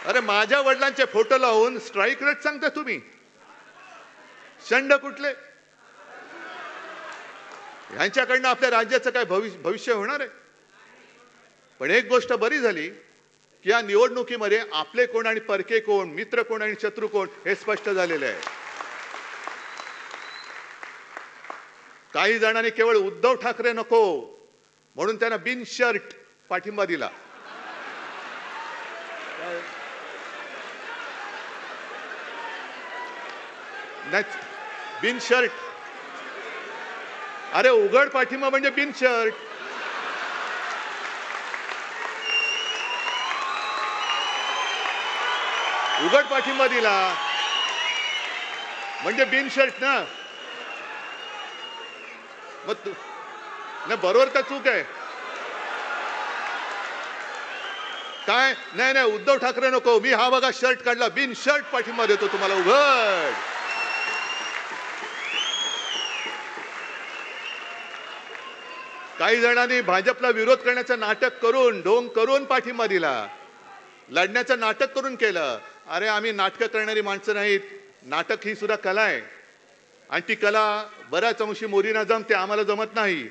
अरे माझ्या वडिलांचे फोटो लावून स्ट्राईक रेट सांगता तुम्ही? शंड कुठले? ह्यांच्याकडनं आपल्या राज्याचं काय भविष्य होणार आहे? पण एक गोष्ट बरी झाली की या निवडणुकीमध्ये आपले कोण आणि परके कोण, मित्र कोण आणि शत्रू कोण हे स्पष्ट झालेले आहे. काही जणांनी केवळ उद्धव ठाकरे नको म्हणून त्यांना बिन शर्ट पाठिंबा दिला. बिन शर्ट, अरे उघड पाठिंबा म्हणजे बिन शर्ट. उघड पाठिंबा दिला म्हणजे बिन शर्ट ना. मग बरोबर का चूक आहे? काय नाही नाही उद्धव ठाकरे नको, मी हा बघा शर्ट काढला, बिन शर्ट पाठिंबा देतो तुम्हाला उघड. काही जणांनी भाजपला विरोध करण्याचं नाटक करून ढोंग करून पाठिंबा दिला, लढण्याचं नाटक करून केलं. अरे आम्ही नाटकं करणारी माणसं नाहीत, नाटक ही सुद्धा कला आहे आणि ती कला बऱ्याच अंशी मोदींना जमते, आम्हाला जमत नाही.